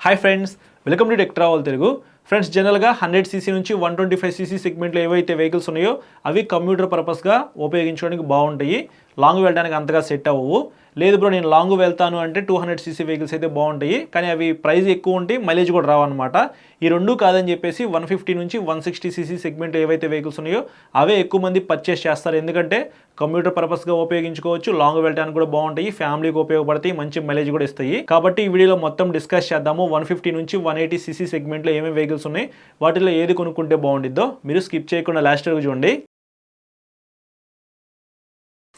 Hi friends, welcome to tech travel Telugu. Friends, జనరల్గా 100cc నుంచి 125cc సెగ్మెంట్లో ఏవైతే వెహికల్స్ ఉన్నాయో అవి కమ్యూటర్ పర్పస్గా ఉపయోగించడానికి బాగుంటాయి. లాంగ్ వెళ్ళడానికి అంతగా సెట్ అవ్వవు. లేదు బ్రో, నేను లాంగ్ వెళ్తాను అంటే 200cc వెహికల్స్ అయితే బాగుంటాయి, కానీ అవి ప్రైస్ ఎక్కువ ఉంటాయి, మైలేజ్ కూడా రావన్నమాట. ఈ రెండు కాదని చెప్పేసి 150 నుంచి 160cc సెగ్మెంట్ ఏవైతే వెహికల్స్ ఉన్నాయో అవే ఎక్కువ మంది పర్చేస్ చేస్తారు. ఎందుకంటే కమ్యూటర్ పర్పస్గా ఉపయోగించుకోవచ్చు, లాంగ్ వెళ్ళడానికి కూడా బాగుంటాయి, ఫ్యామిలీకి ఉపయోగపడతాయి, మంచి మైలేజ్ కూడా ఇస్తాయి. కాబట్టి ఈ వీడియోలో మొత్తం డిస్కస్ చేద్దాము. 150 నుంచి 180cc సెగ్మెంట్లో ఏమేమి వెహికల్స్ ఉన్నాయి, వాటిలో ఏది కొనుక్కుంటే బాగుండిద్దో మీరు స్కిప్ చేయకుండా లాస్ట్ వరకు చూడండి.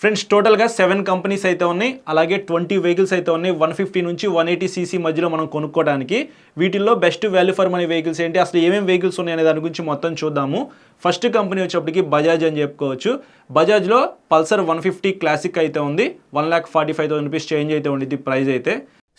ఫ్రెండ్స్, టోటల్గా 7 కంపెనీస్ అయితే ఉన్నాయి, అలాగే 20 వెహికల్స్ అయితే ఉన్నాయి 150 నుంచి 180cc మధ్యలో మనం కొనుక్కోవడానికి. వీటిల్లో best value for money vehicles ఏంటి, అసలు ఏమేమి వెహికల్స్ ఉన్నాయి అనే దాని గురించి మొత్తం చూద్దాము. ఫస్ట్ కంపెనీ వచ్చేప్పటికి బజాజ్ అని చెప్పుకోవచ్చు. బజాజ్లో పల్సర్ 150 క్లాసిక్ అయితే ఉంది, 1,45,000 రూపీస్ చేంజ్ అయితే ఉండిద్ది ప్రైస్ అయితే.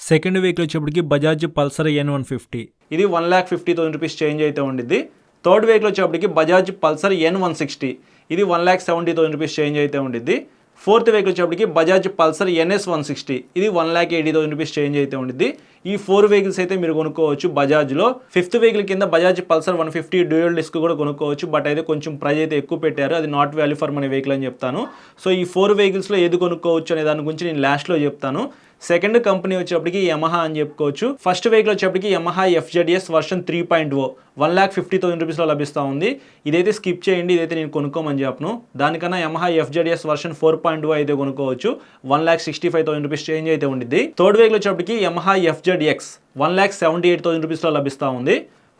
సెకండ్ వెహికల్ వచ్చేప్పటికి బజాజ్ పల్సర్ N150, ఇది 1,50,000 రూపీస్ చేంజ్ అయితే ఉండిద్ది. థర్డ్ వెహికల్ వచ్చేప్పటికి బజాజ్ పల్సర్ N160, ఇది 1,70,000 రూపీస్ చేంజ్ అయితే ఉండిద్ది. ఫోర్త్ వెహికల్ వచ్చేప్పటికి బజాజ్ పల్సర్ NS160, ఇది 1,80,000 రూపీస్ చేంజ్ అయితే ఉండిద్ది. ఈ 4 వెహికల్స్ అయితే మీరు కొనుక్కోవచ్చు బజాజ్లో. ఫిఫ్త్ వెహికల్ కింద బజాజ్ పల్సర్ 150 డ్యూయల్ డిస్క్ కూడా కొనుక్కోవచ్చు, బట్ అయితే కొంచెం ప్రైస్ అయితే ఎక్కువ పెట్టారు, అది not value for money vehicle అని చెప్తాను. సో ఈ 4 వెహికల్స్లో ఏది కొనుక్కోవచ్చు అనే దాని గురించి నేను లాస్ట్లో చెప్తాను. సెకండ్ కంపెనీ వచ్చేప్పటికి యమహా అని చెప్పుకోవచ్చు. ఫస్ట్ వెహికల్ వచ్చేప్పటికి యమహా FZS వర్షన్ 3.0 1,50,000 రూపీస్లో లభిస్తూ ఉంది. ఇదైతే స్కిప్ చేయండి, ఇదైతే నేను కొనుక్కోమని చెప్పను. దానికన్నా యమహా FZS వర్షన్ 4.0 అయితే కొనుక్కోవచ్చు, 1,65,000 రూపీస్ చేంజ్ అయితే ఉండిద్ది. థర్డ్ వెహికల్ వచ్చేప్పటికి యమహా FZX 1,78,000 రూపీస్లో లభిస్తూ ఉంది.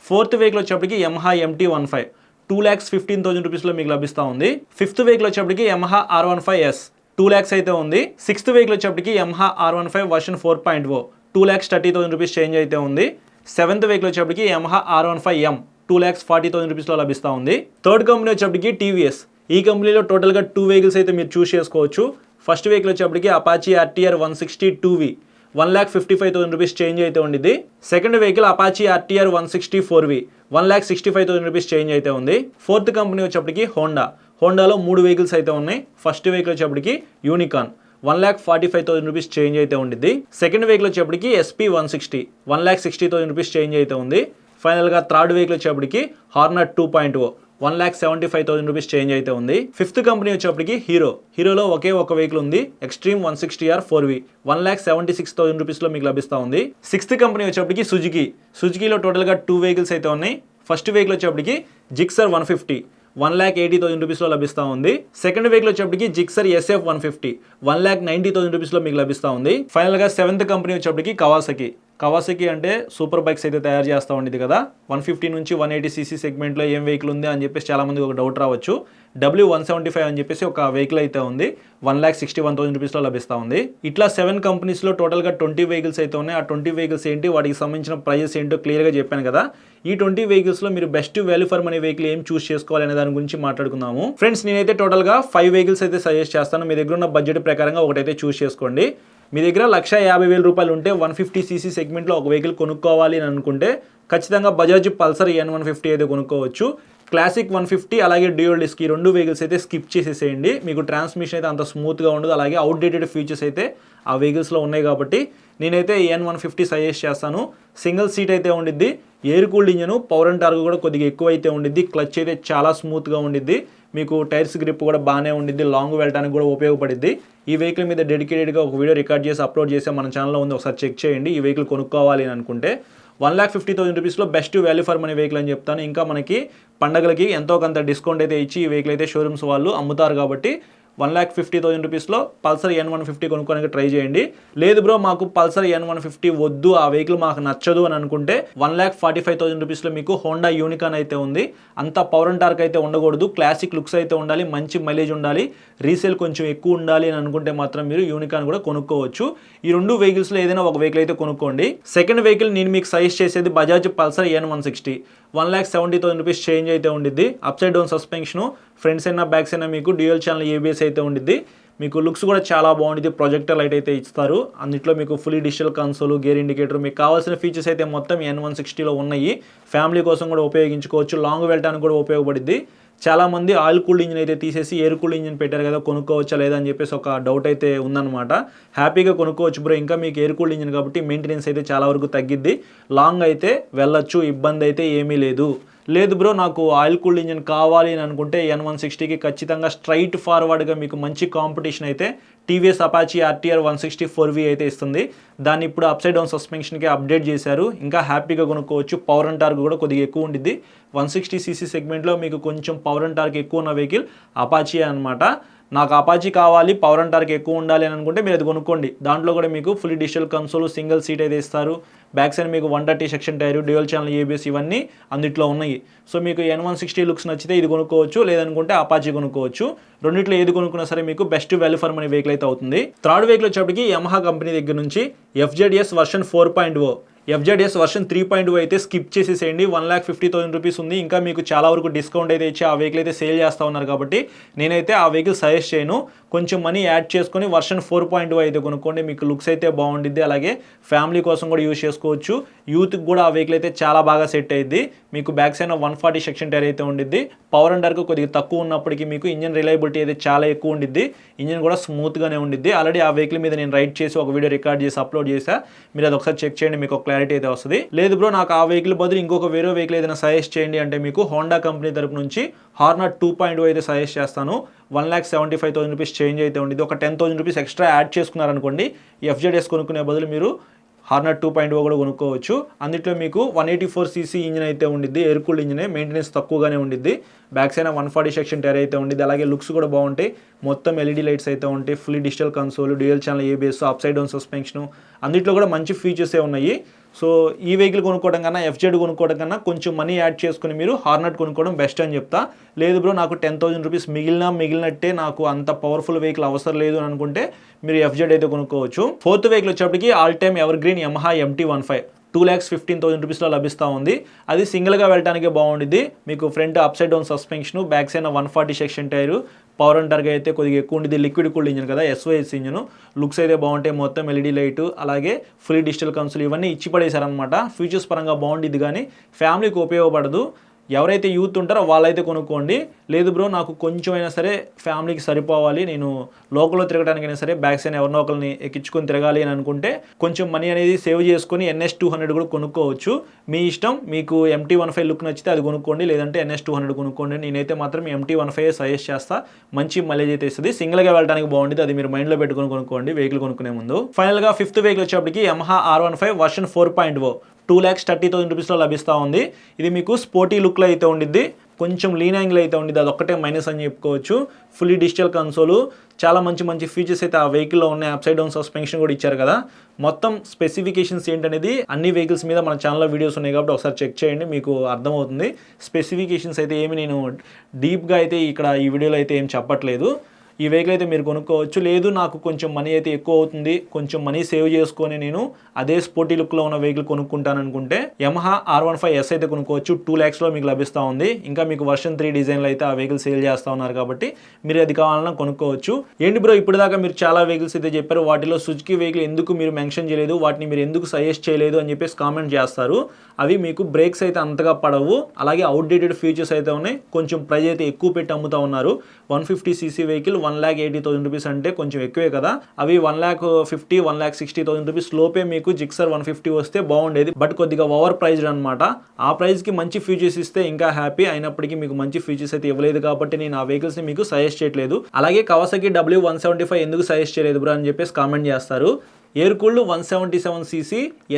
ఫోర్త్ వెహికల్ వచ్చేప్పటికి యమహా MT-15 2,15,000 రూపీస్లో మీకు లభిస్తూ ఉంది. ఫిఫ్త్ వెహికల్ వచ్చేప్పటికి యమహా R15S 2 lakhs అయితే ఉంది. సిక్స్త్ వెహికల్ వచ్చేప్పటికి Yamaha R15 version 4.0 2,30,000 rupees change అయితే ఉంది. సెవెంత్ వెహికల్ వచ్చేప్పటికి యమహా R15M 2,40,000 రూపీస్లో లభిస్తూ ఉంది. థర్డ్ కంపెనీ వచ్చేప్పటికి TVS. ఈ కంపెనీలో టోటల్గా 2 వెహికల్స్ అయితే మీరు చూస్ చేసుకోవచ్చు. ఫస్ట్ వెహికల్ వచ్చేప్పటికి Apache RTR 160 2V 1,55,000 rupees change అయితే ఉండిద్ది. Second vehicle Apache RTR 160 4V 1,65,000 rupees change అయితే ఉంది. ఫోర్త్ కంపెనీ వచ్చేప్పటికి హోండాలో 3 వెహికల్స్ అయితే ఉన్నాయి. ఫస్ట్ వెహికల్ వచ్చేప్పటికి యూనికాన్ 1,45,000 రూపీస్ చేంజ్ అయితే ఉండిద్ది. సెకండ్ వెహికల్ వచ్చేప్పటికి SP 160 1,60,000 రూపీస్ చేంజ్ అయితే ఉంది. ఫైనల్గా థర్డ్ వెహికల్ వచ్చేప్పటికి హార్నర్ 2.0 1,75,000 రూపీస్ చేంజ్ అయితే ఉంది. ఫిఫ్త్ కంపెనీ వచ్చేప్పటికి హీరోలో ఒకే ఒక వెహికల్ ఉంది, ఎక్స్ట్రీమ్ 160R 4V 1,76,000 రూపీస్లో మీకు లభిస్తూ ఉంది. సిక్స్త్ కంపెనీ వచ్చేప్పటికి సుజుకీలో టోటల్గా 2 వెహికల్స్ అయితే ఉన్నాయి. ఫస్ట్ వెహికల్ వచ్చేప్పటికి జిక్సర్ 150 1,80,000 రూపీస్లో లభిస్తూ ఉంది. సెకండ్ వెహికల్ వచ్చేప్పటికి జిక్సర్ SF 150 1,90,000 రూపీస్లో మీకు లభిస్తూ ఉంది. ఫైనల్గా సెవెంత్ కంపెనీ వచ్చేప్పటికి కవాసకి అంటే సూపర్ బైక్స్ అయితే తయారు చేస్తూ ఉండేది కదా. 150 నుంచి 180cc సెగ్మెంట్లో ఏం వెహికల్ ఉంది అని చెప్పేసి చాలామందికి ఒక డౌట్ రావచ్చు. W175 అని చెప్పేసి ఒక వెహికల్ అయితే ఉంది, 1,61,000 రూపీస్లో లభిస్తూ ఉంది. ఇట్లా 7 కంపెనీస్లో టోటల్గా 20 వెహికల్స్ అయితే ఉన్నాయి. ఆ 20 వెహికల్స్ ఏంటి, వాటికి సంబంధించిన ప్రైజెస్ ఏంటో క్లియర్గా చెప్పాను కదా. ఈ 20 వెహికల్స్లో మీరు best value for money vehicle ఏం చూస్ చేసుకోవాలి అనే దాని గురించి మాట్లాడుకుందాము. ఫ్రెండ్స్, నేనైతే టోటల్గా 5 వెహికల్స్ అయితే సజెస్ట్ చేస్తాను. మీ దగ్గర ఉన్న బడ్జెట్ ప్రకారంగా ఒకటైతే చూస్ చేసుకోండి. మీ దగ్గర 1,50,000 రూపాయలు ఉంటే 150cc సెగ్మెంట్లో ఒక వెహికల్ కొనుక్కోవాలి అని అనుకుంటే ఖచ్చితంగా బజాజ్ పల్సర్ N150 అయితే కొనుక్కోవచ్చు. క్లాసిక్ 150 అలాగే డ్యూయల్ డిస్క్, ఈ 2 వెహికల్స్ అయితే స్కిప్ చేసేసేయండి. మీకు ట్రాన్స్మిషన్ అయితే అంత స్మూత్గా ఉండదు, అలాగే అవుట్డేటెడ్ ఫీచర్స్ అయితే ఆ వెహికల్స్లో ఉన్నాయి. కాబట్టి నేనైతే N150 సజెస్ట్ చేస్తాను. సింగిల్ సీట్ అయితే ఉండిద్ది, air cooled engine, power and torque కూడా కొద్దిగా ఎక్కువ అయితే ఉండిద్ది, క్లచ్ అయితే చాలా స్మూత్గా ఉండిద్ది, మీకు టైర్స్ గ్రిప్ కూడా బాగానే ఉండిద్ది, లాంగ్ వెళ్ళడానికి కూడా ఉపయోగపడిద్ది. ఈ వెహికల్ మీద డెడికేటెడ్గా ఒక వీడియో రికార్డ్ చేసి అప్లోడ్ చేసి మన ఛానల్లో ఉంది, ఒకసారి చెక్ చేయండి. ఈ వెహికల్ కొనుక్కోవాలి అని అనుకుంటే 1,50,000 రూపీస్లో best value for money vehicle అని చెప్తాను. ఇంకా మనకి పండగలకి ఎంతో కొంత డిస్కౌంట్ అయితే ఇచ్చి ఈ వెహికల్ అయితే షోరూమ్స్ వాళ్ళు అమ్ముతారు. కాబట్టి 1,50,000 రూపీస్లో పల్సర్ N150 కొనుక్కోడానికి ట్రై చేయండి. లేదు బ్రో, మాకు పల్సర్ N150 వద్దు, ఆ వెహికల్ మాకు నచ్చదు అని అనుకుంటే 1,45,000 రూపీస్లో మీకు హోండా యూనికాన్ అయితే ఉంది. అంత పవర్ అండ్ టార్క్ అయితే ఉండకూడదు, క్లాసిక్ లుక్స్ అయితే ఉండాలి, మంచి మైలేజ్ ఉండాలి, రీసేల్ కొంచెం ఎక్కువ ఉండాలి అని అనుకుంటే మాత్రం మీరు యూనికాన్ కూడా కొనుక్కోవచ్చు. ఈ 2 వెహికల్స్లో ఏదైనా ఒక వెహికల్ అయితే కొనుక్కోండి. సెకండ్ వెహికల్ నేను మీకు సజెస్ట్ చేసేది Bajaj Pulsar N160 1,70,000 rupees change అయితే ఉండిద్ది. Up side down suspension, fronts అయినా బ్యాక్స్ అయినా మీకు డ్యూయల్ ఛానల్ ABS అయితే ఉండిద్ది. మీకు లుక్స్ కూడా చాలా బాగుంటుంది. ప్రొజెక్టర్ లైట్ అయితే ఇస్తారు. అందులో మీకు fully digital console, gear indicator, మీకు కావాల్సిన ఫీచర్స్ అయితే మొత్తం N160లో ఉన్నాయి. ఫ్యామిలీ కోసం కూడా ఉపయోగించుకోవచ్చు, లాంగ్ వెళ్ళడానికి కూడా ఉపయోగపడుద్ది. చాలామంది ఆయిల్ కూల్డ్ ఇంజిన్ అయితే తీసేసి ఎయిర్ కూల్డ్ ఇంజిన్ పెట్టారు కదా, కొనుక్కోవచ్చా లేదా అని చెప్పేసి ఒక డౌట్ అయితే ఉందన్నమాట. హ్యాపీగా కొనుక్కోవచ్చు బ్రో. ఇంకా మీకు ఎయిర్ కూల్డ్ ఇంజిన్ కాబట్టి మెయింటెనెన్స్ అయితే చాలా వరకు తగ్గిద్ది. లాంగ్ అయితే వెళ్ళొచ్చు, ఇబ్బంది అయితే ఏమీ లేదు. లేదు బ్రో నాకు ఆయిల్ కూల్డ్ ఇంజిన్ కావాలి అని అనుకుంటే N160కి ఖచ్చితంగా స్ట్రైట్ ఫార్వర్డ్గా మీకు మంచి కాంపిటీషన్ అయితే టీవీఎస్ అపాచీ RTR 160 4V అయితే ఇస్తుంది. దాన్ని ఇప్పుడు అప్సైడ్ డౌన్ సస్పెన్షన్కి అప్డేట్ చేశారు. ఇంకా హ్యాపీగా కొనుక్కోవచ్చు. పవర్ అండ్ టార్క్ కూడా కొద్దిగా ఎక్కువ ఉండిద్ది. 160cc సెగ్మెంట్లో మీకు కొంచెం పవర్ అండ్ టార్క్ ఎక్కువ ఉన్న వెహికల్ అపాచీ అనమాట. నాకు అపాచీ కావాలి, పవర్ అండ్ టార్క్ ఎక్కువ ఉండాలి అని అనుకుంటే మీరు అది కొనుక్కోండి. దాంట్లో కూడా మీకు full digital console, single seat అయితే ఇస్తారు. బ్యాక్ సైడ్ మీకు 130 section tyre, dual channel ABS ఇవన్నీ అందుట్లో ఉన్నాయి. సో మీకు N160 లుక్స్ నచ్చితే ఇది కొనుక్కోవచ్చు, లేదనుకుంటే అపాచీ కొనుక్కోవచ్చు. రెండిట్లో ఏది కొనుక్కున్నా సరే మీకు best value for money vehicle అయితే అవుతుంది. థర్డ్ వెహికల్ వచ్చేప్పటికి యమహా కంపెనీ దగ్గర నుంచి FZS వర్షన్ 4.0, FZS వర్షన్ 3.0 అయితే స్కిప్ చేసేసేయండి. 1,50,000 రూపీస్ ఉంది. ఇంకా మీకు చాలా వరకు డిస్కౌంట్ అయితే ఇచ్చి ఆ వెహికల్ అయితే సేల్ చేస్తూ ఉన్నారు కాబట్టి నేనైతే ఆ వెహికల్ సజెస్ట్ చేయను. కొంచెం మనీ యాడ్ చేసుకొని వర్షన్ 4.0 అయితే కొనుక్కోండి. మీకు లుక్స్ అయితే బాగుండిద్ది, అలాగే ఫ్యామిలీ కోసం కూడా యూజ్ చేసుకోవచ్చు. యూత్కి కూడా ఆ వెహికల్ అయితే చాలా బాగా సెట్ అయ్యిద్ది. మీకు బ్యాక్ సైడ్ 140 సెక్షన్ టైర్ అయితే ఉండిద్ది. పవర్ అండ్ టార్క్ కొద్దిగా తక్కువ ఉన్నప్పటికీ మీకు ఇంజన్ రిలయబిలిటీ అయితే చాలా ఎక్కువ ఉండిద్ది. ఇంజన్ కూడా స్మూత్గానే ఉండిద్ది. ఆల్రెడీ ఆ వెహికల్ మీద నేను రైడ్ చేసి ఒక వీడియో రికార్డ్ చేసి అప్లోడ్ చేసా. మీరు అది ఒకసారి చెక్ చేయండి, మీకు క్లారిటీ అయితే వస్తుంది. లేదు బ్రో నాకు ఆ వెహికల్ బదులు ఇంకొక వేరే వెహికల్ ఏదైనా సజెస్ట్ చేయండి అంటే మీకు హోండా కంపెనీ తరపు నుంచి హార్నర్ 2.0 అయితే సజెస్ట్ చేస్తాను. 1,75,000 రూపీస్ చేంజ్ అయితే ఉండేది. ఒక 10,000 రూపీస్ ఎక్స్ట్రా యాడ్ చేసుకున్నారనుకోండి, FZS కొనుక్కునే బదులు మీరు హార్నర్ 2.0 కూడా కొనుక్కోవచ్చు. అందులో మీకు 184cc ఇంజిన్ అయితే ఉండిద్ది. ఎయిర్ కూల్డ్ ఇంజిన్, మెయింటెనెన్స్ తక్కువగానే ఉండిద్ది. బ్యాక్ సైడ్ 140 సెక్షన్ టైర్ అయితే ఉండిద్ది. అలాగే లుక్స్ కూడా బాగుంటాయి. మొత్తం LED లైట్స్ అయితే ఉంటాయి. Fully digital console, dual channel ABS, upside down suspension, అందులో కూడా మంచి ఫీచర్సే ఉన్నాయి. సో ఈ వెహికల్ కొనుక్కోవడం కన్నా FZ కొనుక్కోవడం కన్నా కొంచెం మనీ యాడ్ చేసుకుని మీరు హార్నర్ కొనుక్కోవడం బెస్ట్ అని చెప్తా. లేదు బ్రో నాకు 10,000 రూపీస్ మిగిలినట్టే, నాకు అంత పవర్ఫుల్ వెహికల్ అవసరం లేదు అని అనుకుంటే మీరు FZ అయితే కొనుక్కోవచ్చు. ఫోర్త్ వెహికల్ వచ్చేప్పటికి all time ever green Yamaha MT-15 2,15,000 రూపీస్లో లభిస్తూ ఉంది. అది సింగిల్గా వెళ్ళటానికే బాగుండిద్ది. మీకు front upside down suspension, back side 140 section tyre, power and torque అయితే కొద్దిగా ఎక్కువ ఉండిద్ది. లిక్విడ్ కూల్డ్ ఇంజిన్ కదా, SYS ఇంజిన్. లుక్స్ అయితే బాగుంటాయి. మొత్తం LED లైట్, అలాగే ఫుల్ డిజిటల్ కన్సోల్ ఇవన్నీ ఇచ్చి పడేశారనమాట. ఫీచర్స్ పరంగా బాగుండిద్ది కానీ ఫ్యామిలీకి ఉపయోగపడదు. ఎవరైతే యూత్ ఉంటారో వాళ్ళైతే కొనుక్కోండి. లేదు బ్రో నాకు కొంచెం అయినా సరే ఫ్యామిలీకి సరిపోవాలి, నేను లోకల్లో తిరగడానికైనా సరే బ్యాక్ సైడ్ ఎవరినో ఒకరిని ఎక్కించుకొని తిరగాలి అని అనుకుంటే కొంచెం మనీ అనేది సేవ్ చేసుకొని NS200 కూడా కొనుక్కోవచ్చు. మీ ఇష్టం. మీకు MT-15 లుక్ నచ్చితే అది కొనుక్కోండి, లేదంటే NS200 కొనుక్కోండి. నేనైతే మాత్రం MT-15 సజెస్ట్ చేస్తా. మంచి మైలేజ్ అయితే ఇస్తుంది. సింగిల్గా వెళ్ళడానికి బాగుంటుంది. అది మీరు మైండ్లో పెట్టుకొని కొనుక్కోండి వెహికల్ కొనుక్కునే ముందు. ఫైనల్గా ఫిఫ్త్ వెహికల్ వచ్చేప్పటికి యమహా R15 వర్షన్ 4.0 2,30,000 రూపీస్లో లభిస్తూ ఉంది. ఇది మీకు స్పోర్టీ లుక్లో అయితే ఉండిద్ది. కొంచెం లీన్ యాంగిల్ అయితే ఉండిద్ది. అదొక్కటే మైనస్ అని చెప్పుకోవచ్చు. ఫుల్లీ డిజిటల్ కన్సోలు, చాలా మంచి ఫీచర్స్ అయితే ఆ వెహికల్లో ఉన్నాయి. అప్సైడ్ డౌన్ సస్పెన్షన్ కూడా ఇచ్చారు కదా. మొత్తం స్పెసిఫికేషన్స్ ఏంటనేది అన్ని వెహికల్స్ మీద మన ఛానల్లో వీడియోస్ ఉన్నాయి కాబట్టి ఒకసారి చెక్ చేయండి, మీకు అర్థమవుతుంది. స్పెసిఫికేషన్స్ అయితే ఏమి నేను డీప్గా అయితే ఇక్కడ ఈ వీడియోలో అయితే ఏం చెప్పట్లేదు. ఈ వెహికల్ అయితే మీరు కొనుక్కోవచ్చు. లేదు నాకు కొంచెం మనీ అయితే ఎక్కువ అవుతుంది, కొంచెం మనీ సేవ్ చేసుకొని నేను అదే స్పోర్టీ లుక్లో ఉన్న వెహికల్ కొనుక్కుంటాను అనుకుంటే యమహా R15S అయితే కొనుక్కోవచ్చు. 2 lakhsలో మీకు లభిస్తూ ఉంది. ఇంకా మీకు వర్షన్ 3 డిజైన్లో అయితే ఆ వెహికల్ సేల్ చేస్తూ ఉన్నారు కాబట్టి మీరు అది కావాలన్నా కొనుక్కోవచ్చు. ఏంటి బ్రో ఇప్పుడు దాకా మీరు చాలా వెహికల్స్ అయితే చెప్పారు, వాటిలో సుజుకి వెహికల్ ఎందుకు మీరు మెన్షన్ చేయలేదు, వాటిని మీరు ఎందుకు సజెస్ట్ చేయలేదు అని చెప్పేసి కామెంట్ చేస్తారు. అవి మీకు బ్రేక్స్ అయితే అంతగా పడవు, అలాగే అవుట్డేటెడ్ ఫీచర్స్ అయితే ఉన్నాయి. కొంచెం ప్రైస్ అయితే ఎక్కువ పెట్టి అమ్ముతూ ఉన్నారు. 150cc వెహికల్ 1,80,000 రూపీస్ అంటే కొంచెం ఎక్కువే కదా. అవి 1,50,000 1,60,000 రూపీస్ లోపే మీకు జిక్సర్ 150 వస్తే బాగుండేది. బట్ కొద్దిగా ఓవర్ ప్రైజ్డ్ అనమాట. ఆ ప్రైస్కి మంచి ఫీచర్స్ ఇస్తే ఇంకా హ్యాపీ. అయినప్పటికీ మీకు మంచి ఫీచర్స్ అయితే ఇవ్వలేదు కాబట్టి నేను ఆ వెహికల్స్ని మీకు సజెస్ట్ చేయట్లేదు. అలాగే కవాసాకి W175 ఎందుకు సజెస్ట్ చేయలేదు బ్రో అని చెప్పేసి కామెంట్ చేస్తారు. Air cooled 177cc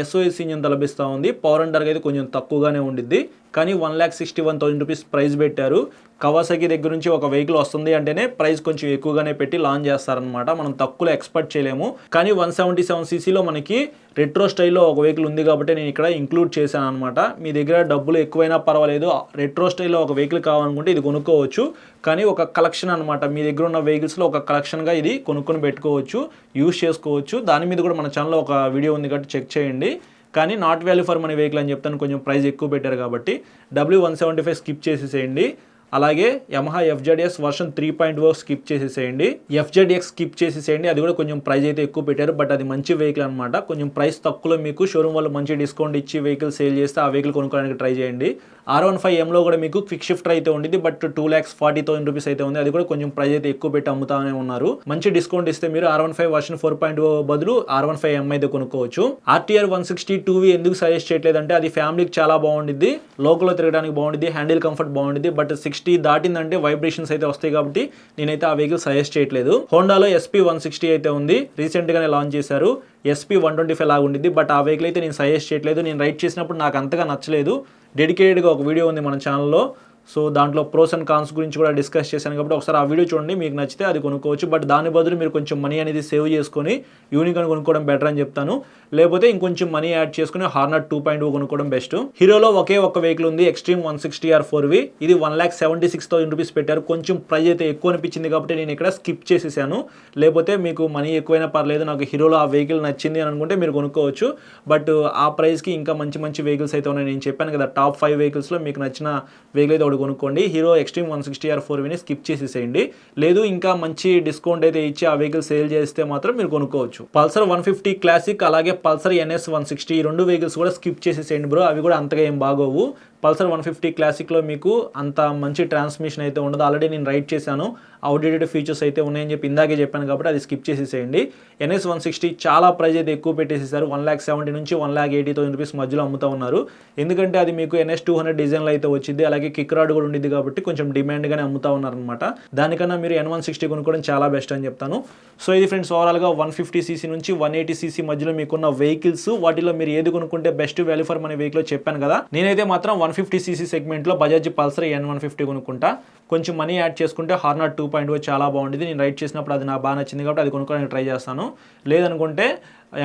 SOS engine లభిస్తూ ఉంది. పవర్ అండ్ టార్క్ అయితే కొంచెం తక్కువగానే ఉండిద్ది, కానీ 1,61,000 రూపీస్ ప్రైస్ పెట్టారు. కవాసాకి దగ్గర నుంచి ఒక వెహికల్ వస్తుంది అంటేనే ప్రైస్ కొంచెం ఎక్కువగానే పెట్టి లాంచ్ చేస్తారనమాట. మనం తక్కువలో ఎక్స్పెక్ట్ చేయలేము. కానీ 177cc మనకి రెట్రో స్టైల్లో ఒక వెహికల్ ఉంది కాబట్టి నేను ఇక్కడ ఇంక్లూడ్ చేశాను అనమాట. మీ దగ్గర డబ్బులు ఎక్కువైనా పర్వాలేదు, రెట్రో స్టైల్లో ఒక వెహికల్ కావాలనుకుంటే ఇది కొనుక్కోవచ్చు. కానీ ఒక కలెక్షన్ అనమాట, మీ దగ్గర ఉన్న వెహికల్స్లో ఒక కలెక్షన్గా ఇది కొనుక్కొని పెట్టుకోవచ్చు, యూజ్ చేసుకోవచ్చు. దాని మీద కూడా మన ఛానల్లో ఒక వీడియో ఉంది కాబట్టి చెక్ చేయండి. కానీ not value for money vehicle అని చెప్తాను, కొంచెం ప్రైస్ ఎక్కువ పెట్టారు కాబట్టి W175 స్కిప్ చేసేసేయండి. అలాగే యమహా FZX వర్షన్ 3.0 స్కిప్ చేసేసేయండి. FZX స్కిప్ చేసేసేయండి, అది కూడా కొంచెం ప్రైస్ అయితే ఎక్కువ పెట్టారు, బట్ అది మంచి వెహికల్ అనమాట. కొంచెం ప్రైస్ తక్కువలో మీకు షోరూమ్ వాళ్ళు మంచి డిస్కౌంట్ ఇచ్చి వెహికల్ సేల్ చేస్తే ఆ వెహికల్ కొనుక్కోవడానికి ట్రై చేయండి. R15Mలో కూడా మీకు క్విక్ షిఫ్టర్ అయితే ఉండింది, బట్ 2,40,000 రూపీస్ అయితే ఉంది. అది కూడా కొంచెం ప్రైస్ అయితే ఎక్కువ పెట్టి అమ్ముతానే ఉన్నారు. మంచి డిస్కౌంట్ ఇస్తే మీరు R15 వర్షన్ 4.0 బదులు R15M అయితే కొనుక్కోవచ్చు. RTR 160 2V ఎందుకు సజెస్ట్ చేయట్లేదంటే అది ఫ్యామిలీకి చాలా బాగుండిద్ది, లోకల్లో తిరగడానికి బాగుండిద్ది, హ్యాండిల్ కంఫర్ట్ బాగుండిద్ది, బట్ 60 దాటిందంటే వైబ్రేషన్స్ అయితే వస్తాయి కాబట్టి నేనైతే ఆ వెహికల్ సజెస్ట్ చేయట్లేదు. హోండాలో SP 160 అయితే ఉంది, రీసెంట్ గానే లాంచ్ చేశారు. SP 125 లాగా ఉండిద్ది, బట్ ఆ వెహికల్ అయితే నేను సజెస్ట్ చేయట్లేదు. నేను రైడ్ చేసినప్పుడు నాకు అంతగా నచ్చలేదు. డెడికేటెడ్గా ఒక వీడియో ఉంది మన ఛానల్లో, సో దాంట్లో ప్రోస్ అండ్ కాన్స్ గురించి కూడా డిస్కస్ చేశాను కాబట్టి ఒకసారి ఆ వీడియో చూడండి, మీకు నచ్చితే అది కొనుక్కోవచ్చు. బట్ దాని బదులు మీరు కొంచెం మనీ అనేది సేవ్ చేసుకొని యూనికార్న్ కొనుక్కోవడం బెటర్ అని చెప్తాను. లేకపోతే ఇంకొంచెం మనీ యాడ్ చేసుకుని హార్నర్ 2.0 కొనుక్కోవడం బెస్ట్. హీరోలో ఒకే ఒక్క వెహికల్ ఉంది, ఎక్స్ట్రీమ్ 160R 4V. ఇది 1,76,000 రూపీస్ పెట్టారు. కొంచెం ప్రైస్ అయితే ఎక్కువ అనిపించింది కాబట్టి నేను ఇక్కడ స్కిప్ చేసేసాను. లేకపోతే మీకు మనీ ఎక్కువైనా పర్లేదు, నాకు హీరోలో ఆ వెహికల్ నచ్చింది అని అనుకుంటే మీరు కొనుక్కోవచ్చు. బట్ ఆ ప్రైస్కి ఇంకా మంచి మంచి వెహికల్స్ అయితే ఉన్నాయి. నేను చెప్పాను కదా, టాప్ 5 వెహికల్స్లో మీకు నచ్చిన వెహికల్ అయితే కొనుక్కోండి. హీరో ఎక్స్ట్రీమ్ 160R 4Vని స్కిప్ చేసేసేయండి. లేదు ఇంకా మంచి డిస్కౌంట్ అయితే ఇచ్చి ఆ వెహికల్ సేల్ చేస్తే మాత్రం మీరు కొనుక్కోవచ్చు. పల్సర్ 150 క్లాసిక్ అలాగే పల్సర్ NS 160 ఈ రెండు వెహికల్స్ కూడా స్కిప్ చేసేసేయండి బ్రో, అవి కూడా అంతగా ఏం బాగోవు. పల్సర్ 150 క్లాసిక్లో మీకు అంత మంచి ట్రాన్స్మిషన్ అయితే ఉండదు, ఆల్రెడీ నేను రైడ్ చేశాను, అవుట్డేటెడ్ ఫీచర్స్ అయితే ఉన్నాయని చెప్పి ఇందాకే చెప్పాను కాబట్టి అది స్కిప్ చేసేసేయండి. NS 160 చాలా ప్రైస్ అయితే ఎక్కువ పెట్టేసేసారు, 1,70,000 నుంచి 1,80,000 రూపీస్ మధ్యలో అమ్ముతూ ఉన్నారు. ఎందుకంటే అది మీకు NS 200 డిజైన్లో అయితే వచ్చింది, అలాగే కిక్ రాడ్ కూడా ఉండిద్ది కాబట్టి కొంచెం డిమాండ్గానే అమ్ముతా ఉన్నారనమాట. దానికన్నా మీరు N160 కొనుక్కోవడం చాలా బెస్ట్ అని చెప్తాను. సో ఇది ఫ్రెండ్స్ ఓవరాల్గా 150cc నుంచి 180cc మధ్యలో మీకున్న వెహికల్స్, వాటిలో మీరు ఏది కొనుక్కుంటే best value for money vehicle చెప్పాను కదా. నేనైతే మాత్రం 150cc సెగ్మెంట్లో బజాజ్ పల్సర్ N150 కొనుక్కుంటా. కొంచెం మనీ యాడ్ చేసుకుంటే హార్నర్ 2.0 చాలా బాగుంటుంది. నేను రైడ్ చేసినప్పుడు అది నాకు బాగా నచ్చింది కాబట్టి అది కొనుక్కోవడానికి ట్రై చేస్తాను. లేదనుకుంటే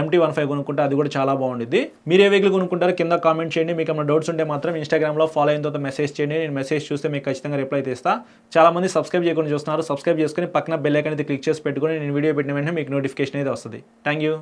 MT-15 కొనుక్కుంటే అది కూడా చాలా బాగుంటుంది. మీరు ఏ వెహికల్ కొనుక్కుంటారో కింద కామెంట్ చేయండి. మీకు ఏమైనా డౌట్స్ ఉంటే మాత్రం ఇన్స్టాగ్రామ్లో ఫాలో అయిన తర్వాత మెసేజ్ చేయండి, నేను మెసేజ్ చూస్తే మీకు ఖచ్చితంగా రిప్లై చేస్తా. చాలా మంది సబ్స్క్రైబ్ చేయకుండా చూస్తున్నారు, సబ్స్క్రైబ్ చేసుకుని పక్కన బెల్ ఐకాన్ అయితే క్లిక్ చేసి పెట్టుకుని నేను వీడియో పెట్టిన వెంటనే మీకు నోటిఫికేషన్ అయితే వస్తుంది. Thank you.